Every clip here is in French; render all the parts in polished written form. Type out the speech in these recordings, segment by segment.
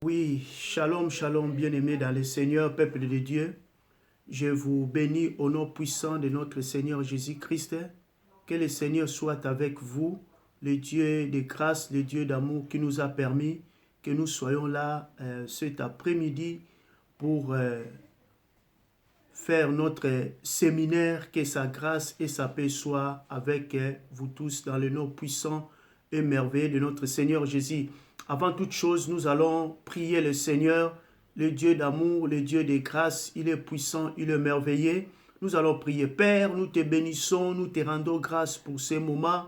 Oui, shalom, shalom, bien-aimés dans le Seigneur, peuple de Dieu. Je vous bénis au nom puissant de notre Seigneur Jésus-Christ. Que le Seigneur soit avec vous, le Dieu de grâce, le Dieu d'amour qui nous a permis que nous soyons là cet après-midi pour faire notre séminaire. Que sa grâce et sa paix soient avec vous tous dans le nom puissant et merveilleux de notre Seigneur Jésus. Avant toute chose, nous allons prier le Seigneur, le Dieu d'amour, le Dieu de grâce. Il est puissant, il est merveilleux. Nous allons prier. Père, nous te bénissons, nous te rendons grâce pour ces moments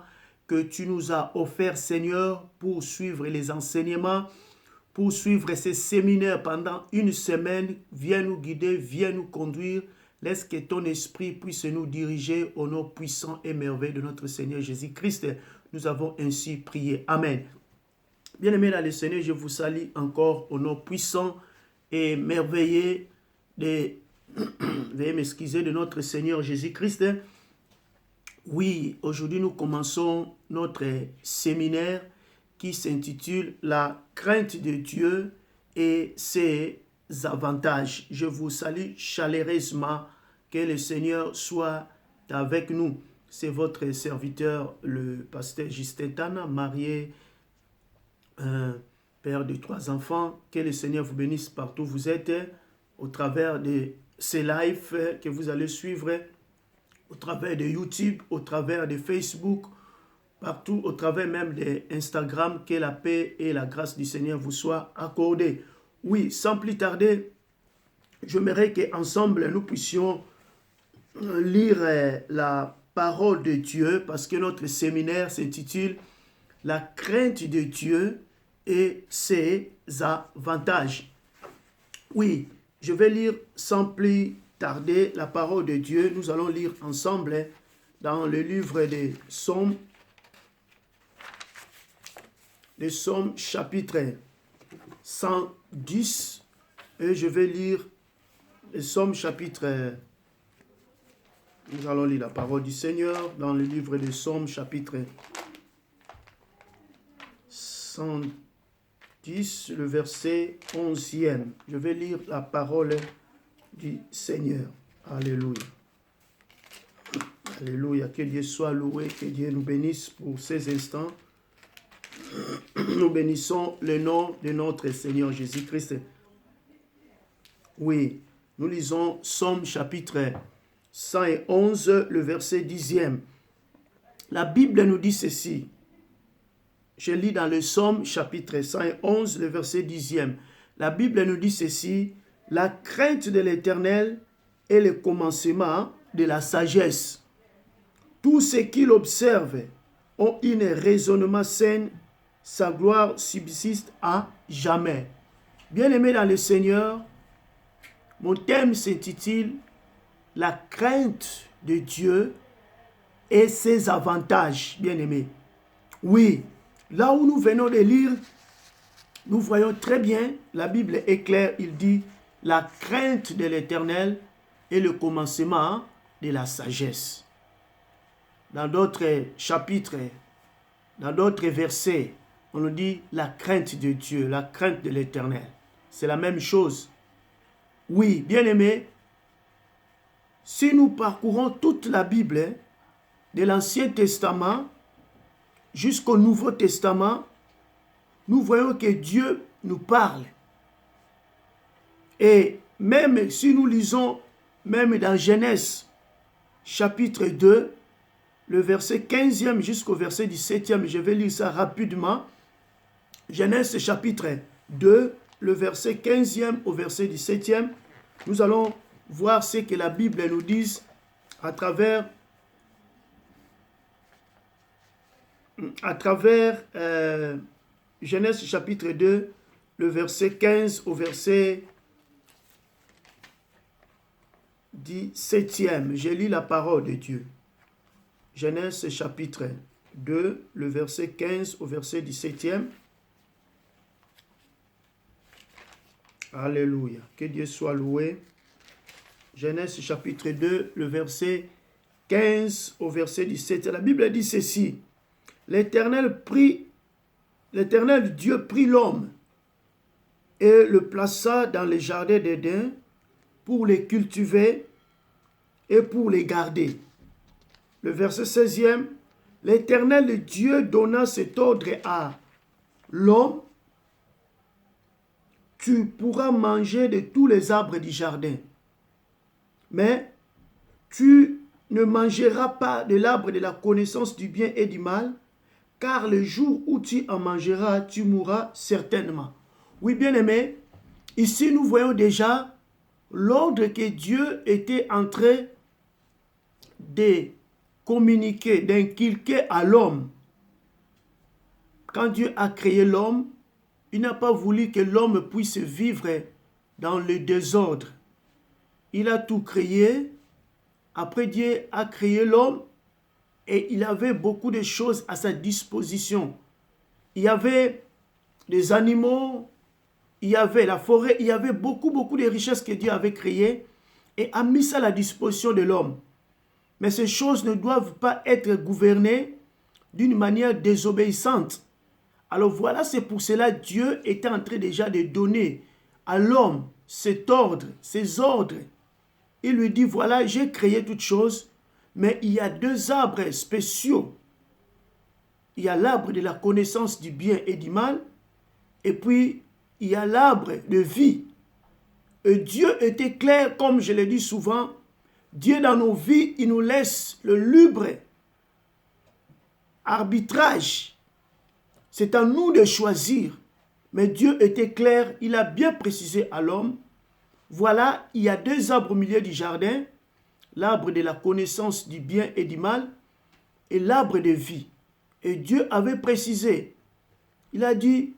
que tu nous as offerts, Seigneur, pour suivre les enseignements, pour suivre ces séminaires pendant une semaine. Viens nous guider, viens nous conduire. Laisse que ton esprit puisse nous diriger au nom puissant et merveilleux de notre Seigneur Jésus-Christ. Nous avons ainsi prié. Amen. Bien-aimés dans le Seigneur, je vous salue encore au nom puissant et merveilleux de, veuillez m'excuser, de notre Seigneur Jésus-Christ. Oui, aujourd'hui nous commençons notre séminaire qui s'intitule « La crainte de Dieu et ses avantages ». Je vous salue chaleureusement, que le Seigneur soit avec nous. C'est votre serviteur, le pasteur Justin Tana, marié, père de 3 enfants. Que le Seigneur vous bénisse partout où vous êtes, au travers de ces lives que vous allez suivre, au travers de YouTube, au travers de Facebook, partout, au travers même de Instagram. Que la paix et la grâce du Seigneur vous soient accordées. Oui, sans plus tarder, j'aimerais qu'ensemble nous puissions lire la parole de Dieu, parce que notre séminaire s'intitule « La crainte de Dieu et ses avantages ». Oui, je vais lire sans plus tarder la parole de Dieu. Nous allons lire ensemble dans le livre des Psaumes, chapitre 110, et je vais lire les Psaumes chapitre... Nous allons lire la parole du Seigneur dans le livre des Psaumes chapitre 110, le verset 11e. Je vais lire la parole du Seigneur. Alléluia. Alléluia. Que Dieu soit loué, que Dieu nous bénisse pour ces instants. Nous bénissons le nom de notre Seigneur Jésus-Christ. Oui, nous lisons Psaume chapitre 111, le verset 10e. La Bible nous dit ceci. Je lis dans le Psaume chapitre 111, le verset 10e. La Bible nous dit ceci. La crainte de l'Éternel est le commencement de la sagesse. Tous ceux qui l'observent ont un raisonnement sain. Sa gloire subsiste à jamais. Bien-aimés dans le Seigneur, mon thème s'intitule « La crainte de Dieu et ses avantages », bien-aimés. Oui, là où nous venons de lire, nous voyons très bien, la Bible est claire, il dit « La crainte de l'Éternel est le commencement de la sagesse ». Dans d'autres chapitres, dans d'autres versets, on nous dit la crainte de Dieu, la crainte de l'Éternel. C'est la même chose. Oui, bien-aimés, si nous parcourons toute la Bible, de l'Ancien Testament jusqu'au Nouveau Testament, nous voyons que Dieu nous parle. Et même si nous lisons, même dans Genèse, chapitre 2, le verset 15e jusqu'au verset 17e, je vais lire ça rapidement. Genèse chapitre 2, le verset 15e au verset 17e, nous allons voir ce que la Bible nous dit à travers Genèse chapitre 2, le verset 15 au verset 17e. Je lis la parole de Dieu. Genèse chapitre 2, le verset 15 au verset 17e. Alléluia. Que Dieu soit loué. Genèse chapitre 2, le verset 15 au verset 17. La Bible dit ceci. L'Éternel Dieu prit l'homme et le plaça dans les jardins d'Éden pour les cultiver et pour les garder. Le verset 16e, l'Éternel Dieu donna cet ordre à l'homme: tu pourras manger de tous les arbres du jardin, mais tu ne mangeras pas de l'arbre de la connaissance du bien et du mal, car le jour où tu en mangeras, tu mourras certainement. Oui, bien-aimés, ici nous voyons déjà l'ordre que Dieu était en train de communiquer, d'inculquer à l'homme. Quand Dieu a créé l'homme, il n'a pas voulu que l'homme puisse vivre dans le désordre. Il a tout créé. Après, Dieu a créé l'homme et il avait beaucoup de choses à sa disposition. Il y avait des animaux, il y avait la forêt, il y avait beaucoup de richesses que Dieu avait créées et a mis ça à la disposition de l'homme. Mais ces choses ne doivent pas être gouvernées d'une manière désobéissante. Alors voilà, c'est pour cela que Dieu était en train déjà de donner à l'homme cet ordre, ces ordres. Il lui dit, voilà, j'ai créé toutes choses, mais il y a deux arbres spéciaux. Il y a l'arbre de la connaissance du bien et du mal, et puis il y a l'arbre de vie. Et Dieu était clair, comme je l'ai dit souvent, Dieu dans nos vies, il nous laisse le libre arbitrage. C'est à nous de choisir. Mais Dieu était clair, il a bien précisé à l'homme, voilà, il y a deux arbres au milieu du jardin, l'arbre de la connaissance du bien et du mal et l'arbre de vie. Et Dieu avait précisé, il a dit,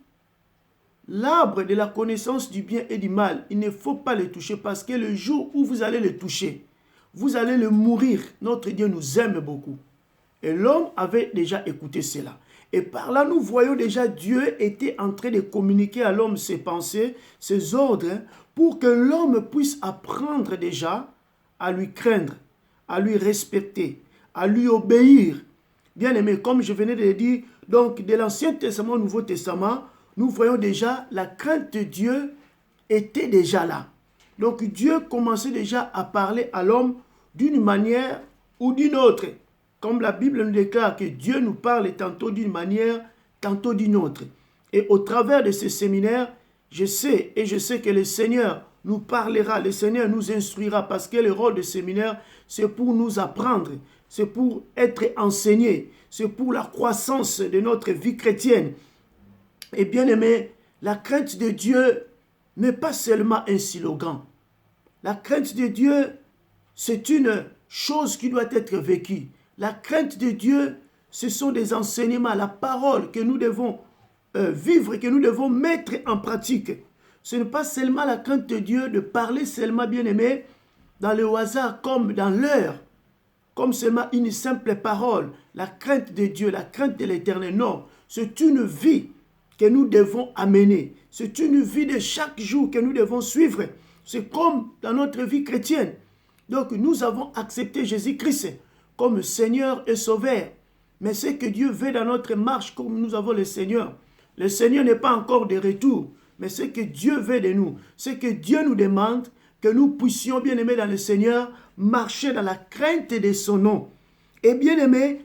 l'arbre de la connaissance du bien et du mal, il ne faut pas le toucher parce que le jour où vous allez le toucher, vous allez le mourir. Notre Dieu nous aime beaucoup. Et l'homme avait déjà écouté cela. Et par là, nous voyons déjà Dieu était en train de communiquer à l'homme ses pensées, ses ordres, pour que l'homme puisse apprendre déjà à lui craindre, à lui respecter, à lui obéir. Bien aimé, comme je venais de le dire, donc de l'Ancien Testament au Nouveau Testament, nous voyons déjà la crainte de Dieu était déjà là. Donc Dieu commençait déjà à parler à l'homme d'une manière ou d'une autre. Comme la Bible nous déclare que Dieu nous parle tantôt d'une manière, tantôt d'une autre. Et au travers de ce séminaire, je sais que le Seigneur nous parlera, le Seigneur nous instruira parce que le rôle de séminaire, c'est pour nous apprendre, c'est pour être enseigné, c'est pour la croissance de notre vie chrétienne. Et bien aimé, la crainte de Dieu n'est pas seulement un slogan. La crainte de Dieu, c'est une chose qui doit être vécue. La crainte de Dieu, ce sont des enseignements, la parole que nous devons vivre, que nous devons mettre en pratique. Ce n'est pas seulement la crainte de Dieu de parler seulement, bien aimé, dans le hasard comme dans l'heure, comme seulement une simple parole. La crainte de Dieu, la crainte de l'Éternel, non. C'est une vie que nous devons amener. C'est une vie de chaque jour que nous devons suivre. C'est comme dans notre vie chrétienne. Donc nous avons accepté Jésus-Christ comme Seigneur et Sauveur. Mais ce que Dieu veut dans notre marche, comme nous avons le Seigneur n'est pas encore de retour. Mais ce que Dieu veut de nous, c'est que Dieu nous demande que nous puissions, bien aimés dans le Seigneur, marcher dans la crainte de son nom. Et bien aimés,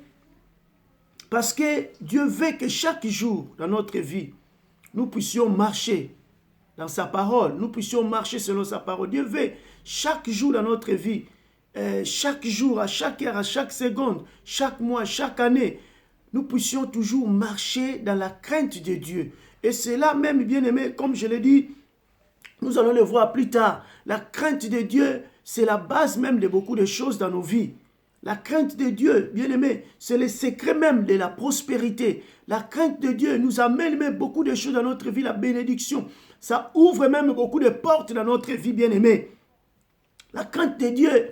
parce que Dieu veut que chaque jour dans notre vie, nous puissions marcher dans sa parole, nous puissions marcher selon sa parole. Dieu veut chaque jour dans notre vie, chaque jour, à chaque heure, à chaque seconde, chaque mois, chaque année, nous puissions toujours marcher dans la crainte de Dieu. Et c'est là même, bien aimé, comme je l'ai dit, nous allons le voir plus tard. La crainte de Dieu, c'est la base même de beaucoup de choses dans nos vies. La crainte de Dieu, bien aimé, c'est le secret même de la prospérité. La crainte de Dieu nous amène même beaucoup de choses dans notre vie, la bénédiction. Ça ouvre même beaucoup de portes dans notre vie, bien aimé. La crainte de Dieu,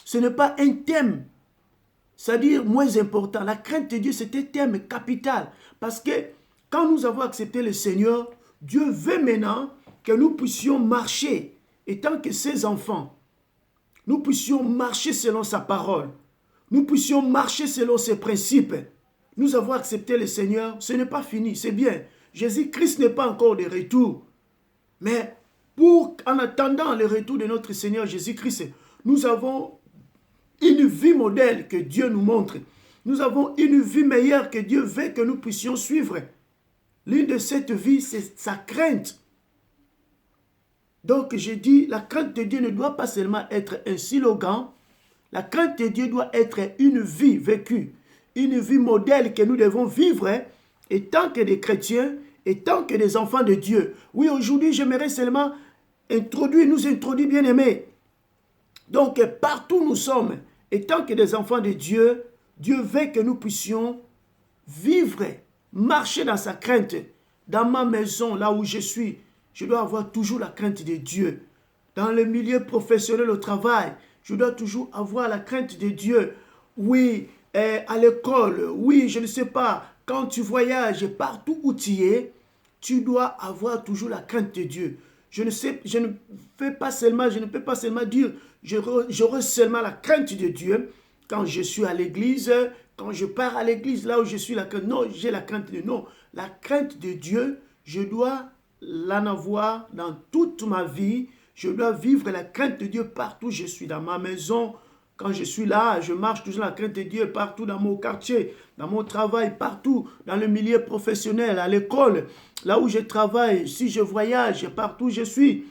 ce n'est pas un thème, c'est-à-dire moins important. La crainte de Dieu, c'est un thème capital. Parce que quand nous avons accepté le Seigneur, Dieu veut maintenant que nous puissions marcher, étant que ses enfants, nous puissions marcher selon sa parole. Nous puissions marcher selon ses principes. Nous avons accepté le Seigneur, ce n'est pas fini, c'est bien. Jésus-Christ n'est pas encore de retour. Mais en attendant le retour de notre Seigneur Jésus-Christ, nous avons une vie modèle que Dieu nous montre. Nous avons une vie meilleure que Dieu veut que nous puissions suivre. L'une de cette vie, c'est sa crainte. Donc, je dis, la crainte de Dieu ne doit pas seulement être un slogan. La crainte de Dieu doit être une vie vécue, une vie modèle que nous devons vivre, et tant que des chrétiens, et tant que des enfants de Dieu. Oui, aujourd'hui, j'aimerais seulement nous introduire, bien-aimés. Donc, partout où nous sommes, et tant que des enfants de Dieu, Dieu veut que nous puissions vivre, marcher dans sa crainte. Dans ma maison, là où je suis, je dois avoir toujours la crainte de Dieu. Dans le milieu professionnel au travail, je dois toujours avoir la crainte de Dieu. Oui, à l'école, oui, je ne sais pas, quand tu voyages, partout où tu es, tu dois avoir toujours la crainte de Dieu. Je ne peux pas seulement dire, j'aurai seulement la crainte de Dieu quand je suis à l'église, quand je pars à l'église, là où je suis, non, j'ai la crainte de Dieu. Non, la crainte de Dieu, je dois l'en avoir dans toute ma vie. Je dois vivre la crainte de Dieu partout où je suis, dans ma maison. Quand je suis là, je marche toujours la crainte de Dieu partout dans mon quartier, dans mon travail, partout, dans le milieu professionnel, à l'école, là où je travaille, si je voyage, partout où je suis.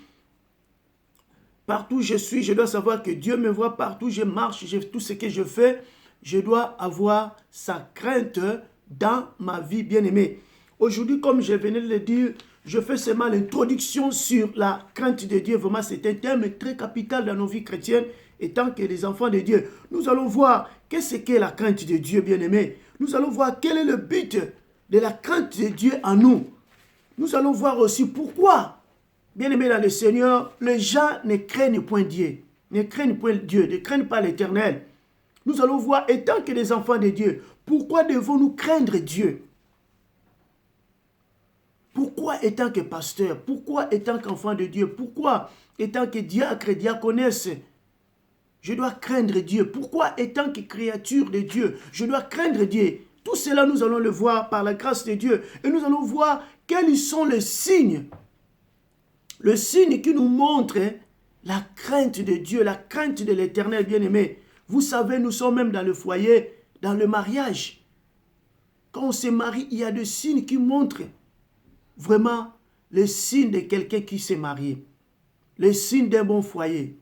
Partout où je suis, je dois savoir que Dieu me voit partout où je marche, tout ce que je fais, je dois avoir sa crainte dans ma vie bien-aimée. Aujourd'hui, comme je venais de le dire, je fais seulement l'introduction sur la crainte de Dieu. Vraiment, c'est un thème très capital dans nos vies chrétiennes. Et tant que les enfants de Dieu, nous allons voir qu'est-ce qu'est la crainte de Dieu, bien-aimé. Nous allons voir quel est le but de la crainte de Dieu en nous. Nous allons voir aussi pourquoi, bien-aimé dans le Seigneur, les gens ne craignent point Dieu. Ne craignent point Dieu, ne craignent pas l'Éternel. Nous allons voir, étant que les enfants de Dieu, pourquoi devons-nous craindre Dieu? Pourquoi étant que pasteur? Pourquoi étant qu'enfant de Dieu? Pourquoi étant que diacre, diaconesse, je dois craindre Dieu? Pourquoi étant que créature de Dieu, je dois craindre Dieu? Tout cela, nous allons le voir par la grâce de Dieu. Et nous allons voir quels sont les signes. Le signe qui nous montre la crainte de Dieu, la crainte de l'Éternel bien-aimé. Vous savez, nous sommes même dans le foyer, dans le mariage. Quand on se marie, il y a des signes qui montrent vraiment les signes de quelqu'un qui s'est marié. Les signes d'un bon foyer.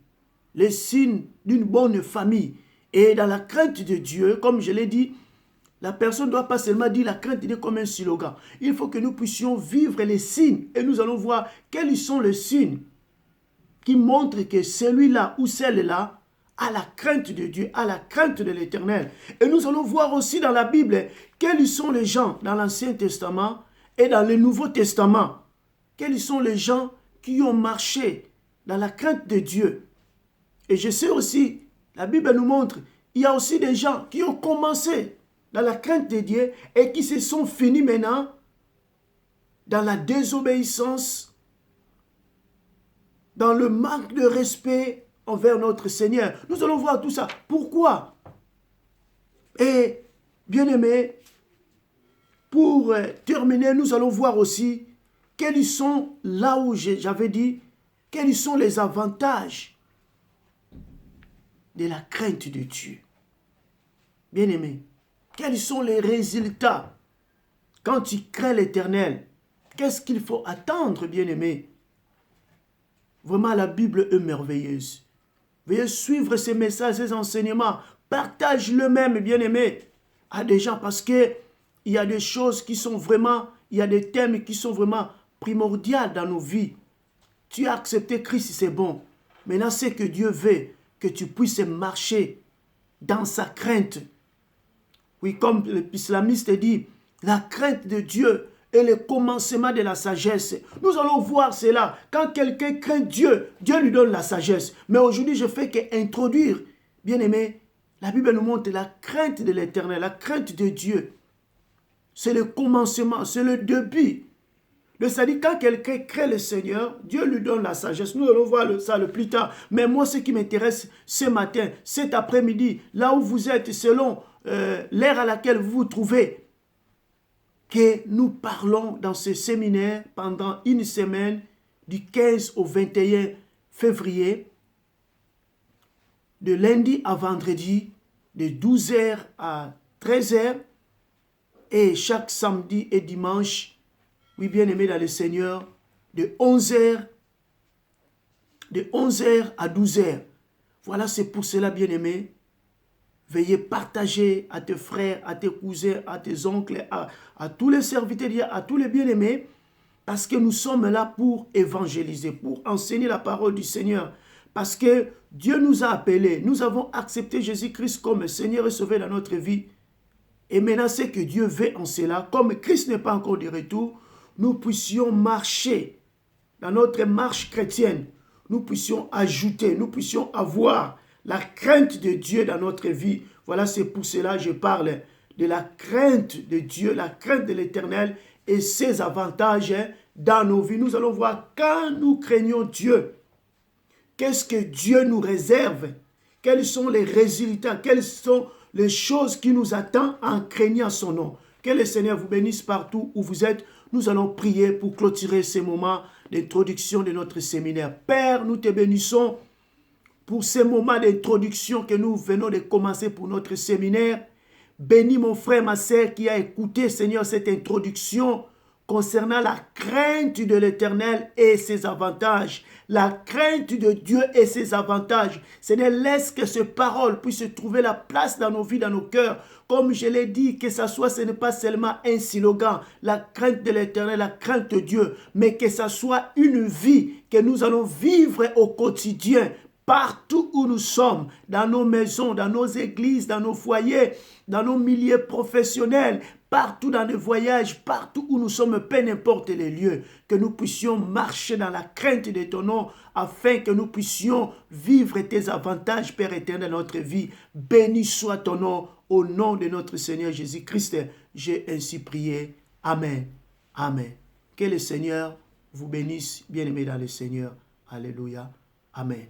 Les signes d'une bonne famille. Et dans la crainte de Dieu, comme je l'ai dit, la personne ne doit pas seulement dire la crainte de Dieu comme un slogan. Il faut que nous puissions vivre les signes. Et nous allons voir quels sont les signes qui montrent que celui-là ou celle-là a la crainte de Dieu, a la crainte de l'Éternel. Et nous allons voir aussi dans la Bible quels sont les gens dans l'Ancien Testament et dans le Nouveau Testament. Quels sont les gens qui ont marché dans la crainte de Dieu. Et je sais aussi, la Bible nous montre, il y a aussi des gens qui ont commencé dans la crainte de Dieu et qui se sont finis maintenant dans la désobéissance, dans le manque de respect envers notre Seigneur. Nous allons voir tout ça. Pourquoi? Et, bien-aimés, pour terminer, nous allons voir aussi quels sont, là où j'avais dit, quels sont les avantages de la crainte de Dieu. Bien-aimés, quels sont les résultats quand tu crains l'Éternel? Qu'est-ce qu'il faut attendre, bien-aimés? Vraiment, la Bible est merveilleuse. Veuillez suivre ces messages, ces enseignements. Partage-le même, bien-aimés, à des gens parce que il y a des choses qui sont vraiment, il y a des thèmes qui sont vraiment primordiaux dans nos vies. Tu as accepté Christ, c'est bon. Maintenant, c'est que Dieu veut que tu puisses marcher dans sa crainte. Oui, comme l'islamiste dit, la crainte de Dieu est le commencement de la sagesse. Nous allons voir cela. Quand quelqu'un craint Dieu, Dieu lui donne la sagesse. Mais aujourd'hui, je fais qu'introduire, bien-aimé, la Bible nous montre la crainte de l'Éternel, la crainte de Dieu. C'est le commencement, c'est le début. C'est-à-dire, quand quelqu'un craint le Seigneur, Dieu lui donne la sagesse. Nous allons voir ça le plus tard. Mais moi, ce qui m'intéresse ce matin, cet après-midi, là où vous êtes, selon l'ère à laquelle vous vous trouvez, que nous parlons dans ce séminaire pendant une semaine du 15 au 21 février, de lundi à vendredi, de 12h à 13h, et chaque samedi et dimanche, oui, bien-aimés dans le Seigneur, de 11h à 12h. Voilà, c'est pour cela, bien-aimés, veuillez partager à tes frères, à tes cousins, à tes oncles, à tous les serviteurs, à tous les bien-aimés, parce que nous sommes là pour évangéliser, pour enseigner la parole du Seigneur. Parce que Dieu nous a appelés, nous avons accepté Jésus-Christ comme Seigneur et Sauveur dans notre vie. Et maintenant, c'est que Dieu veut en cela, comme Christ n'est pas encore de retour, nous puissions marcher dans notre marche chrétienne. Nous puissions ajouter, nous puissions avoir la crainte de Dieu dans notre vie. Voilà, c'est pour cela que je parle de la crainte de Dieu, la crainte de l'Éternel et ses avantages dans nos vies. Nous allons voir quand nous craignons Dieu, qu'est-ce que Dieu nous réserve, quels sont les résultats, quelles sont les choses qui nous attendent en craignant son nom. Que le Seigneur vous bénisse partout où vous êtes. Nous allons prier pour clôturer ces moments d'introduction de notre séminaire. Père, nous te bénissons pour ces moments d'introduction que nous venons de commencer pour notre séminaire. Bénis mon frère, ma sœur qui a écouté, Seigneur, cette introduction concernant la crainte de l'Éternel et ses avantages. La crainte de Dieu et ses avantages. Seigneur, laisse que ces paroles puissent trouver la place dans nos vies, dans nos cœurs. Comme je l'ai dit, que ce n'est pas seulement un slogan, la crainte de l'Éternel, la crainte de Dieu, mais que ça soit une vie que nous allons vivre au quotidien, partout où nous sommes, dans nos maisons, dans nos églises, dans nos foyers, dans nos milieux professionnels, partout dans les voyages, partout où nous sommes, peu importe les lieux, que nous puissions marcher dans la crainte de ton nom, afin que nous puissions vivre tes avantages, Père éternel, dans notre vie. Béni soit ton nom, au nom de notre Seigneur Jésus-Christ. J'ai ainsi prié. Amen. Amen. Que le Seigneur vous bénisse, bien-aimés dans le Seigneur. Alléluia. Amen.